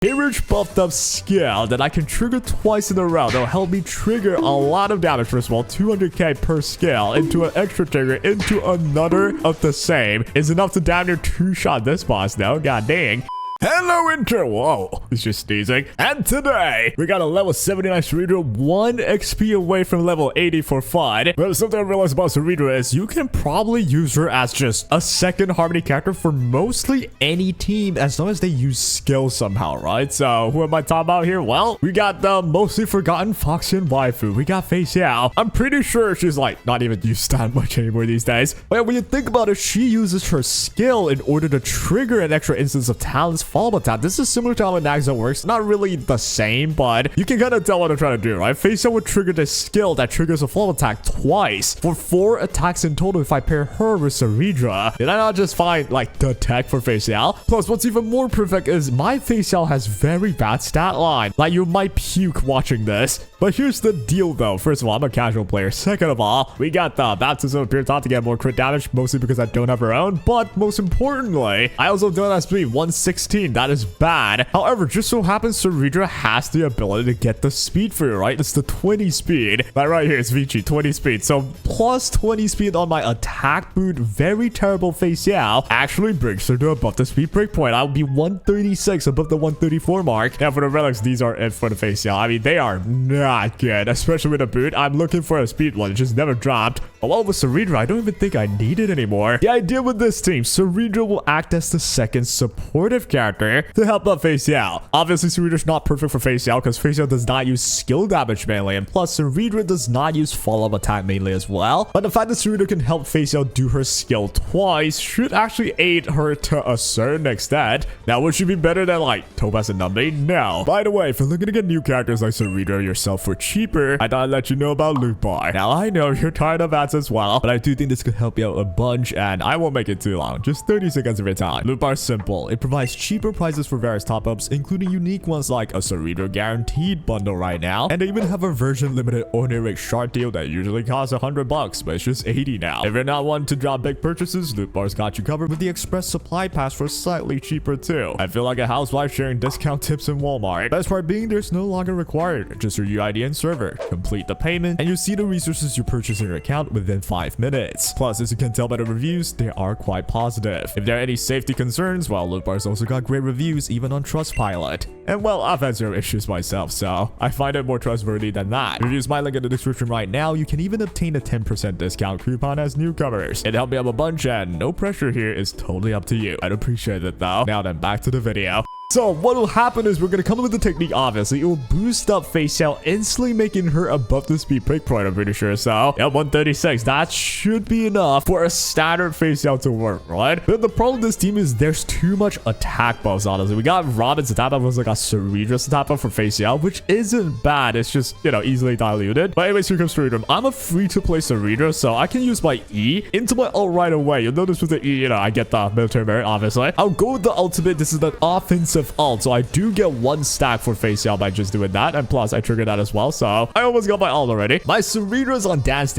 Peerage buffed up skill that I can trigger twice in a row. That'll help me trigger a lot of damage. First of all, 200k per skill into an extra trigger into another of the same is enough to damn near two-shot this boss now. God dang. Hello, Inter. Whoa, it's just sneezing. And today, we got a level 79 Cerydra, 1 XP away from level 80 for fun. But something I realized about Cerydra is you can probably use her as just a second Harmony character for mostly any team as long as they use skill somehow, right? So, who am I talking about here? Well, we got the mostly forgotten Feixiao waifu. We got Feixiao. I'm pretty sure she's like not even used that much anymore these days. But when you think about it, she uses her skill in order to trigger an extra instance of talent's follow attack. This is similar to how Nagza works. Not really the same, but you can kind of tell what I'm trying to do, right? Feixiao would trigger the skill that triggers a follow attack twice for 4 attacks in total if I pair her with Cerydra. Did I not just find like the tech for Feixiao? Plus, what's even more perfect is my Feixiao has very bad stat line. Like, you might puke watching this. But here's the deal though. First of all, I'm a casual player. Second of all, we got the Baptism of Pure Thought to get more crit damage, mostly because I don't have her own. But most importantly, I also don't have speed 116. That is bad. However, just so happens Cerydra has the ability to get the speed for you, right? It's the 20 speed. Like right here, it's Vici, 20 speed. So plus 20 speed on my attack boot, very terrible Feixiao actually brings her to above the speed breakpoint. I'll be 136 above the 134 mark. And for the relics, these are it for the Feixiao. I mean, they are not good, especially with a boot. I'm looking for a speed one. It just never dropped. But while with Cerydra, I don't even think I need it anymore. The idea with this team, Cerydra will act as the second supportive character to help out Feixiao. Obviously, Cerydra's not perfect for Feixiao because Feixiao does not use skill damage mainly, and plus Cerydra does not use follow-up attack mainly as well. But the fact that Cerydra can help Feixiao do her skill twice should actually aid her to a certain extent. Now, would she be better than like Topaz and Numbi? No. By the way, if you're looking to get new characters like Cerydra yourself for cheaper, I thought I'd let you know about Loot Bar. Now, I know you're tired of ads as well, but I do think this could help you out a bunch, and I won't make it too long. Just 30 seconds of your time. Loot Bar is simple. It provides cheaper prices for various top-ups, including unique ones like a Cerydra guaranteed bundle right now, and they even have a version limited ordinary shard deal that usually costs $100, but it's just 80 now. If you're not one to drop big purchases, Loot Bar's got you covered with the Express Supply Pass for slightly cheaper too. I feel like a housewife sharing discount tips in Walmart. Best part being there's no longer required, just your UID and server. Complete the payment, and you see the resources you purchase in your account within 5 minutes. Plus, as you can tell by the reviews, they are quite positive. If there are any safety concerns, well, Loot Bar's also got great reviews even on Trustpilot. And well, I've had zero issues myself, so I find it more trustworthy than that. Use my link in the description right now. You can even obtain a 10% discount coupon as newcomers. It helped me out a bunch, and no pressure here, is totally up to you. I'd appreciate it though. Now then, back to the video. So what will happen is we're going to come up with the technique, obviously. It will boost up Feixiao, instantly making her above the speed breakpoint, I'm pretty sure. So, yeah, 136. That should be enough for a standard Feixiao to work, right? But the problem with this team is there's too much attack buffs, honestly. We got Robin's attack buff was like a Cerydra's attack buff for Feixiao, which isn't bad. It's just, you know, easily diluted. But anyways, here comes Cerydra. I'm a free-to-play Cerydra, so I can use my E into my ult right away. You'll notice with the E, you know, I get the military merit, obviously. I'll go with the ultimate. This is the offensive ult, so I do get 1 stack for Feixiao by just doing that, and plus I triggered that as well, so I almost got my ult already. My Cerydra's on dance,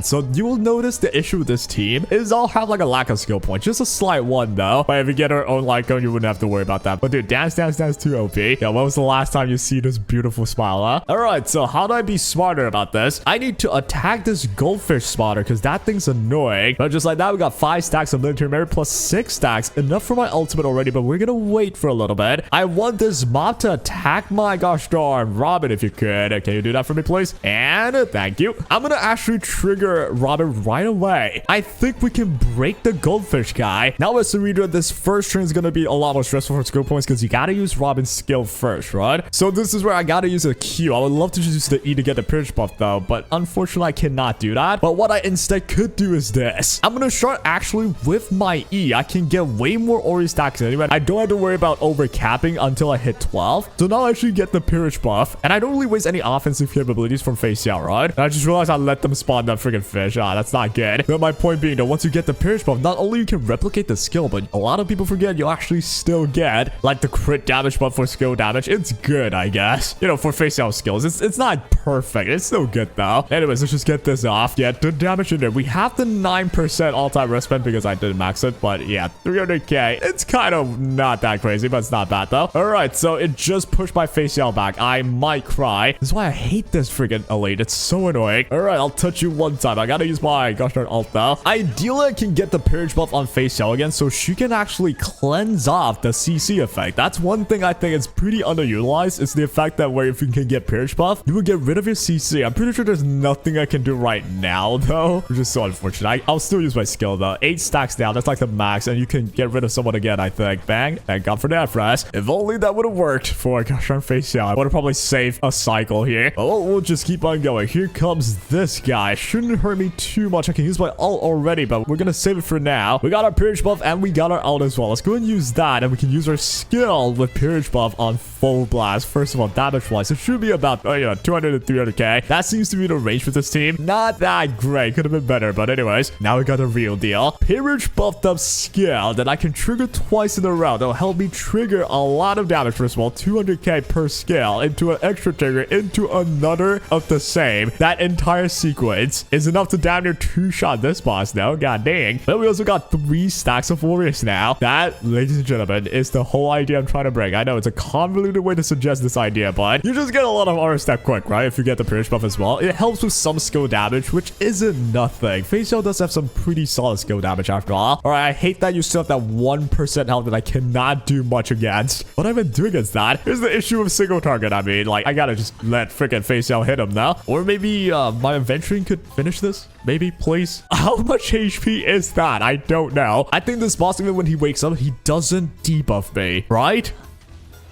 so you will notice the issue with this team is I'll have like a lack of skill points, just a slight one though. But if you get her own light cone, you wouldn't have to worry about that. But dude, dance too OP. Yeah, when was the last time you see this beautiful smile, huh? All right, so how do I be smarter about this? I need to attack this goldfish spotter because that thing's annoying. But just like that, we got 5 stacks of military merit plus 6 stacks, enough for my ultimate already, but we're gonna wait for a little bit. I want this mob to attack my gosh darn Robin if you could. Can you do that for me, please? And thank you. I'm gonna actually trigger Robin right away. I think we can break the goldfish guy. Now with Cerydra, this first turn is gonna be a lot more stressful for skill points because you gotta use Robin's skill first, right? So this is where I gotta use a Q. I would love to just use the E to get the pierce buff though, but unfortunately I cannot do that. But what I instead could do is this. I'm gonna start actually with my E. I can get way more Ori stacks anyway. I don't have to worry about overcapping until I hit 12. So now I actually get the Peerage buff, and I don't really waste any offensive capabilities from Feixiao, right? And I just realized I let them spawn that freaking fish. Ah, that's not good. But my point being that once you get the Peerage buff, not only you can replicate the skill, but a lot of people forget you actually still get like the crit damage buff for skill damage. It's good, I guess. You know, for Feixiao skills. It's not perfect. It's still good though. Anyways, let's just get this off. Get the damage in there. We have the 9% all-time rest spend because I didn't max it, but yeah, 300k. It's kind of not that crazy, but That's not bad, though. All right, so it just pushed my Feixiao back. I might cry. This is why I hate this freaking elite. It's so annoying. All right, I'll touch you one time. I gotta use my gosh darn ult, though. Ideally, I can get the Purge buff on Feixiao again, so she can actually cleanse off the CC effect. That's one thing I think is pretty underutilized. It's the effect that where if you can get Purge buff, you will get rid of your CC. I'm pretty sure there's nothing I can do right now, though, which is so unfortunate. I'll still use my skill, though. 8 stacks down. That's like the max, and you can get rid of someone again, I think. Bang. Thank God for that, fresh. If only that would have worked for gosh darn Feixiao. I would have probably saved a cycle here. But we'll just keep on going. Here comes this guy. Shouldn't hurt me too much. I can use my ult already, but we're gonna save it for now. We got our Purge buff, and we got our ult as well. Let's go and use that, and we can use our skill with Purge buff on full blast. First of all, damage-wise, it should be about 200 to 300k. That seems to be the range for this team. Not that great. Could have been better, but anyways, now we got the real deal. Purge buffed up skill that I can trigger twice in a row. That'll help me trigger a lot of damage. First of all, 200k per skill into an extra trigger into another of the same. That entire sequence is enough to damn near 2-shot this boss now. God dang. But we also got 3 stacks of warriors now. That, ladies and gentlemen, is the whole idea I'm trying to bring. I know it's a convoluted way to suggest this idea, but you just get a lot of aura step quick, right? If you get the Purge buff as well. It helps with some skill damage, which isn't nothing. Feixiao does have some pretty solid skill damage after all. All right, I hate that you still have that 1% health that I cannot do much against. What I've been doing against that. Here's the issue with single target. I mean, like, I gotta just let freaking Feixiao hit him now. Or maybe my adventuring could finish this. Maybe, please. How much HP is that? I don't know. I think this boss, even when he wakes up, he doesn't debuff me, right?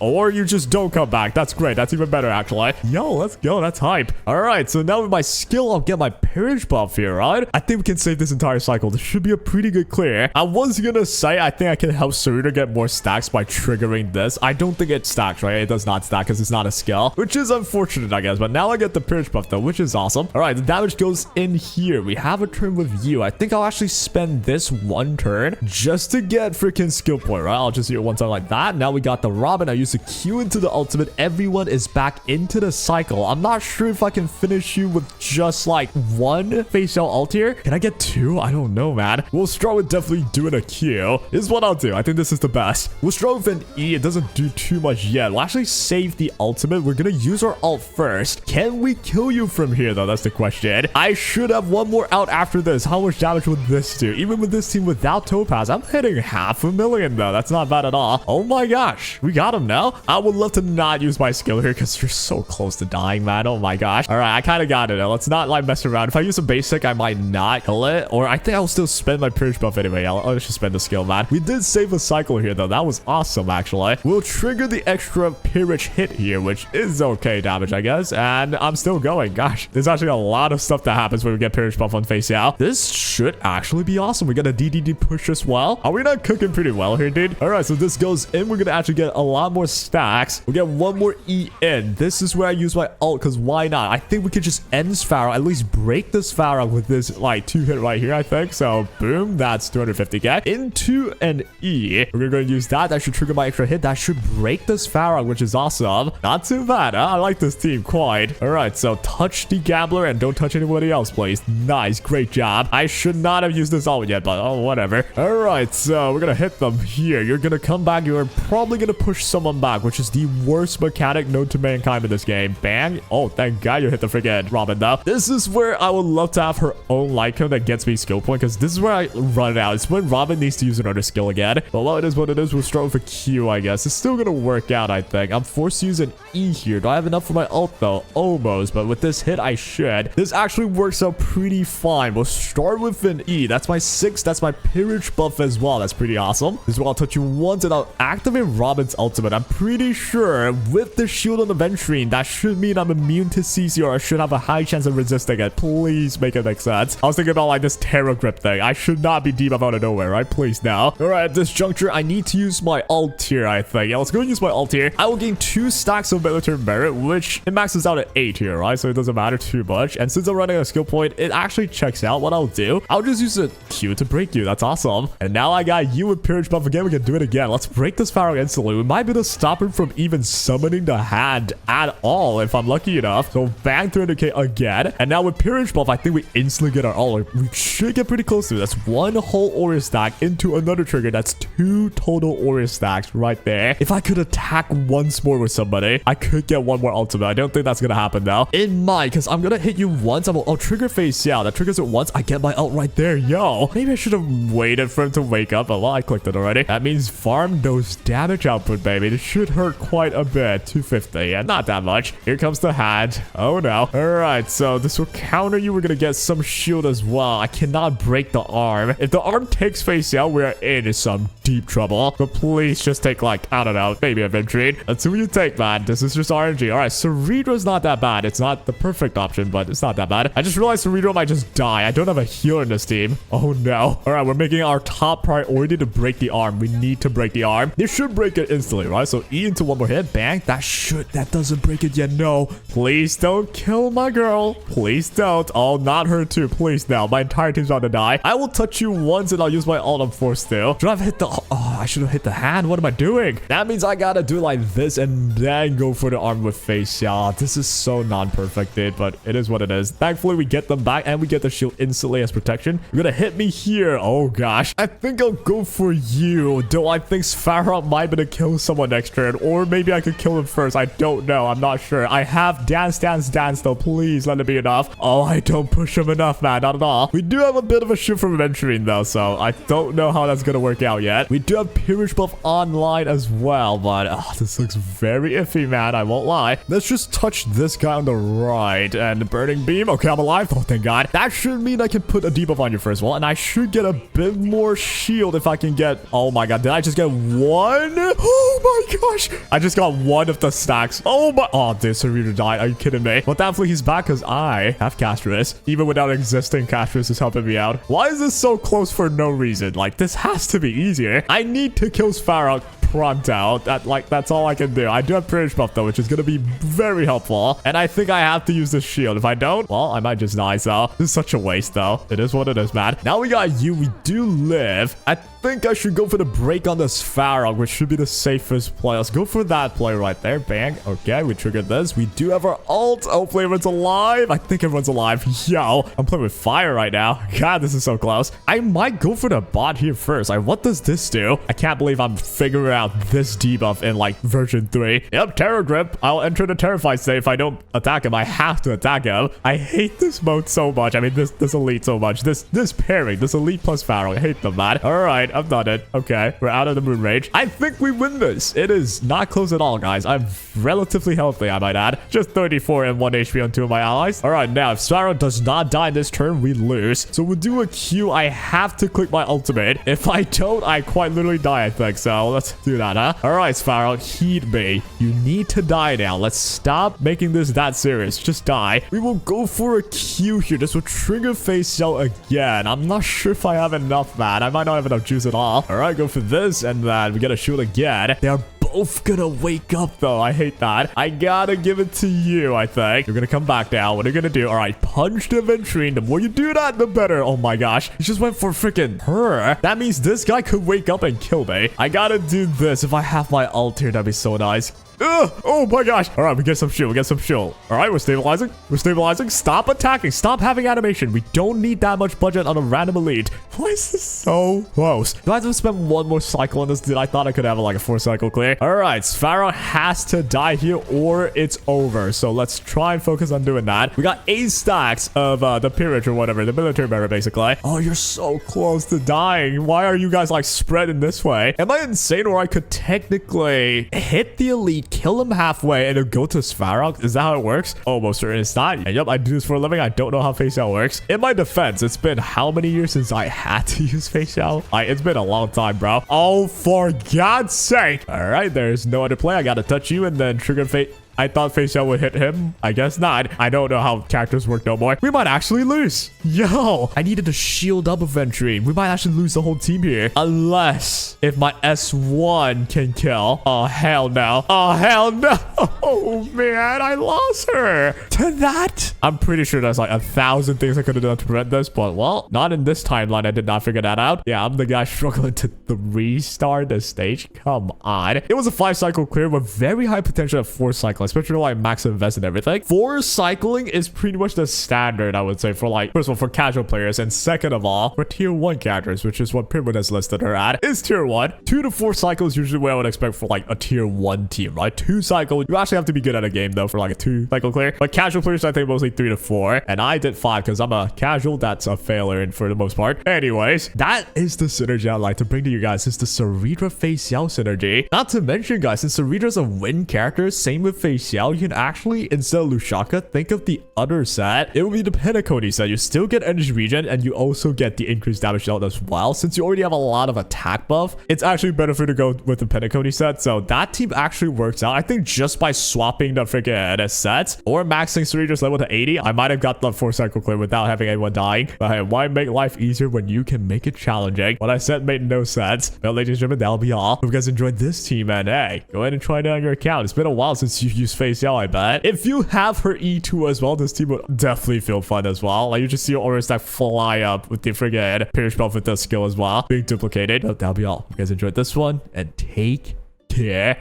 Or you just don't come back. That's great. That's even better, actually. Yo, let's go. That's hype. All right, so now with my skill, I'll get my Purge buff here, right? I think we can save this entire cycle. This should be a pretty good clear. I was gonna say, I think I can help Cerydra get more stacks by triggering this. I don't think it stacks, right? It does not stack because it's not a skill, which is unfortunate, I guess. But now I get the Purge buff, though, which is awesome. All right, the damage goes in here. We have a turn with you. I think I'll actually spend this one turn just to get freaking skill point, right? I'll just do it one time like that. Now we got the Robin. I use the Q into the ultimate. Everyone is back into the cycle. I'm not sure if I can finish you with just like one Feixiao ult here. Can I get 2? I don't know, man. We'll start with definitely doing a Q. This is what I'll do. I think this is the best. We'll start with an E. It doesn't do too much yet. We'll actually save the ultimate. We're gonna use our ult first. Can we kill you from here, though? That's the question. I should have one more out after this. How much damage would this do? Even with this team without Topaz, I'm hitting 500,000, though. That's not bad at all. Oh my gosh. We got him now. I would love to not use my skill here because you're so close to dying, man. Oh my gosh. All right, I kind of got it. Let's not like mess around. If I use a basic, I might not kill it, or I think I'll still spend my Purge buff anyway. I'll just spend the skill, man. We did save a cycle here, though. That was awesome, actually. We'll trigger the extra Purge hit here, which is okay damage, I guess, and I'm still going. Gosh, there's actually a lot of stuff that happens when we get Purge buff on Feixiao. This should actually be awesome. We got a DDD push as well. Are we not cooking pretty well here, dude? All right, so this goes in. We're gonna actually get a lot more stacks. We'll get one more E in. This is where I use my ult, because why not? I think we could just end this Pharaoh, at least break this Pharaoh with this like 2-hit right here, I think. So boom, that's 250k into an E. We're gonna use that. That should trigger my extra hit. That should break this Pharaoh, which is awesome. Not too bad, huh? I like this team quite. All right, so touch the Gambler and don't touch anybody else, please. Nice, great job. I should not have used this ult yet, but oh, whatever. All right, so we're gonna hit them here. You're gonna come back. You're probably gonna push someone back, which is the worst mechanic known to mankind in this game. Bang. Oh, thank God you hit the freaking Robin, though. This is where I would love to have her own Lyco that gets me skill point, because this is where I run out. It's when Robin needs to use another skill again. But well, it is what it is. We'll start with a Q, I guess. It's still gonna work out, I think. I'm forced to use an E here. Do I have enough for my ult, though? Almost. But with this hit, I should. This actually works out pretty fine. We'll start with an E. That's my 6. That's my Purge buff as well. That's pretty awesome. This is where I'll touch you once and I'll activate Robin's ultimate. I'm pretty sure with the shield on the Ventrine, that should mean I'm immune to CC, or I should have a high chance of resisting it. Please make it make sense. I was thinking about like this Terror Grip thing. I should not be debuff out of nowhere, right? Please now. All right, at this juncture, I need to use my ult here, I think. Yeah, let's go and use my ult here. I will gain 2 stacks of military merit, which it maxes out at 8 here, right? So it doesn't matter too much. And since I'm running a skill point, it actually checks out. What I'll do, I'll just use a Q to break you. That's awesome. And now I got you with Purge buff again. We can do it again. Let's break this Pharaoh instantly. We might be able to stop him from even summoning the hand at all if I'm lucky enough. So bang 300k again. And now with Peerage Buff, I think we instantly get our all. We should get pretty close to it. That's one whole Aura stack into another trigger. That's 2 total Aura stacks right there. If I could attack once more with somebody, I could get one more ultimate. I don't think that's gonna happen though. In mind, because I'm gonna hit you once. I'll trigger Feixiao. That triggers it once. I get my ult right there. Yo, maybe I should have waited for him to wake up. But well, I clicked it already. That means farm those damage output, baby. This should hurt quite a bit. 250. Yeah, not that much. Here comes the hand. Oh no. All right, so this will counter you. We're gonna get some shield as well. I cannot break the arm. If the arm takes Feixiao, we're in some deep trouble. But please just take, like, I don't know, maybe a Ventrine. Let's see what you take, man. This is just RNG. All right, Ceredra's not that bad. It's not the perfect option, but it's not that bad. I just realized Cerydra might just die. I don't have a healer in this team. Oh no. All right, we're making our top priority to break the arm. We need to break the arm. This should break it instantly, right? So E into one more hit. Bang. That doesn't break it yet. No. Please don't kill my girl. Please don't. Oh, not her too. Please no. My entire team's about to die. I will touch you once and I'll use my ult. I'm forced to. Should I have hit the... Oh, I should have hit the hand. What am I doing? That means I gotta do like this and then go for the arm with Feixiao. This is so non-perfect, dude, but it is what it is. Thankfully, we get them back and we get the shield instantly as protection. You're gonna hit me here. Oh gosh. I think I'll go for you. Though I think Sfarok might be to kill someone next turn, or maybe I could kill him first. I don't know. I'm not sure. I have dance though. Please let it be enough. Oh, I don't push him enough, man. Not at all. We do have a bit of a shield from Ventrine though, so I don't know how that's gonna work out yet. We do have Peerage Buff online as well, but this looks very iffy, man. I won't lie. Let's just touch this guy on the right and Burning Beam. Okay, I'm alive. Oh, thank God. That should mean I can put a debuff on you first of all, and I should get a bit more shield if I can get... Oh my God, did I just get one? Oh my gosh. I just got one of the stacks. Oh my... Oh, dude, Cerydra died. Are you kidding me? But thankfully he's back because I have Castris. Even without existing, Castris is helping me out. Why is this so close for no reason? Like, this has to be easier. I need to kill Sfarok pronto. That's all I can do. I do have Peerage Buff though, which is gonna be very helpful. And I think I have to use this shield. If I don't, well, I might just die. So this is such a waste though. It is what it is, man. Now we got you. We do live. I think I should go for the break on the Sfarok, which should be the safest play. Let's go for that play right there. Bang. Okay, we triggered this. We do have our ult. Hopefully everyone's alive. I think everyone's alive. Yo, I'm playing with fire right now. God, this is so close. I might go for the bot here first. What does this do? I can't believe I'm figuring out this debuff in like version 3. Yep, Terror Grip. I'll enter the Terrified state if I don't attack him. I have to attack him. I hate this mode so much. I mean, this elite so much. This pairing, this elite plus Pharaoh. I hate them, man. All right, I've done it. Okay, we're out of the moon rage. I think we win this. It is not close at all, guys. I'm relatively healthy, I might add. Just 34 and 1 HP on 2 of my allies. All right, now if Pharaoh does not die in this turn, we lose. So we'll do a Q. I have to click my ultimate. If I don't, I quite literally die, I think. So let's do that, huh? All right, Sfarok, heed me. You need to die now. Let's stop making this that serious. Just die. We will go for a Q here. This will trigger Feixiao again. I'm not sure if I have enough, man. I might not have enough juice at all. All right, go for this, and then we get a shield again. They are both gonna wake up though. I hate that. I gotta give it to you, I think. You're gonna come back now. What are you gonna do? All right, punch the Ventrine. The more you do that, the better. Oh my gosh. He just went for freaking her. That means this guy could wake up and kill me. I gotta do this. If I have my ult here, that'd be so nice. Oh my gosh. All right, we get some shield. We get some shield. All right, we're stabilizing. We're stabilizing. Stop attacking. Stop having animation. We don't need that much budget on a random elite. Why is this so close? Do I have to spend one more cycle on this? Dude, I thought I could have like a 4-cycle clear. All right, Sfarok has to die here or it's over. So let's try and focus on doing that. We got 8 stacks of the peerage or whatever, the military barrier basically. Oh, you're so close to dying. Why are you guys like spreading this way? Am I insane, or I could technically hit the elite, kill him halfway, and then go to Sfarok? Is that how it works? Almost certain it's not. And yep, I do this for a living. I don't know how Feixiao works. In my defense, it's been how many years since I had to use Feixiao? It's been a long time, bro. Oh, for God's sake. All right, there's no other play. I gotta touch you and then trigger Fate. I thought Feixiao would hit him. I guess not. I don't know how characters work no more. We might actually lose. Yo, I needed to shield up eventually. We might actually lose the whole team here. Unless if my S1 can kill. Oh, hell no. Oh, hell no. Oh, man. I lost her. To that. I'm pretty sure there's like 1,000 things I could have done to prevent this. But, well, not in this timeline. I did not figure that out. Yeah, I'm the guy struggling to restart the stage. Come on. It was a 5-cycle clear with very high potential of 4 cycling, especially like max invest and everything. 4 cycling is pretty much the standard, I would say, for like, first of all, for casual players, and second of all, for tier 1 characters, which is what Pyramid has listed her at, is tier 1. 2 to 4 cycles usually what I would expect for like a tier 1 team, right? 2 cycle, you actually have to be good at a game though for like a 2 cycle clear. But casual players, I think mostly 3 to 4, and I did 5 because I'm a casual. That's a failure for the most part. Anyways, that is the synergy I'd like to bring to you guys. It's the Cerydra Feixiao synergy. Not to mention, guys, since Cerydra's a win character, same with Feixiao, you can actually, instead of Lushaka, think of the other set. It will be the Penacony set. You still get energy regen, and you also get the increased damage dealt as well. Since you already have a lot of attack buff, it's actually better for you to go with the Penacony set. So that team actually works out. I think just by swapping the freaking sets or maxing Cerydra's level to 80, I might have got the 4-cycle clear without having anyone dying. But hey, why make life easier when you can make it challenging? What I said made no sense. Well, ladies and gentlemen, that'll be all. Hope you guys enjoyed this team, and hey, go ahead and try it on your account. It's been a while since you've used Feixiao, I bet. If you have her E2 as well, this team would definitely feel fun as well. Like, you just see your aura stack fly up with the friggin' Pierce buff with the skill as well being duplicated. But that'll be all. Hope you guys enjoyed this one, and take care.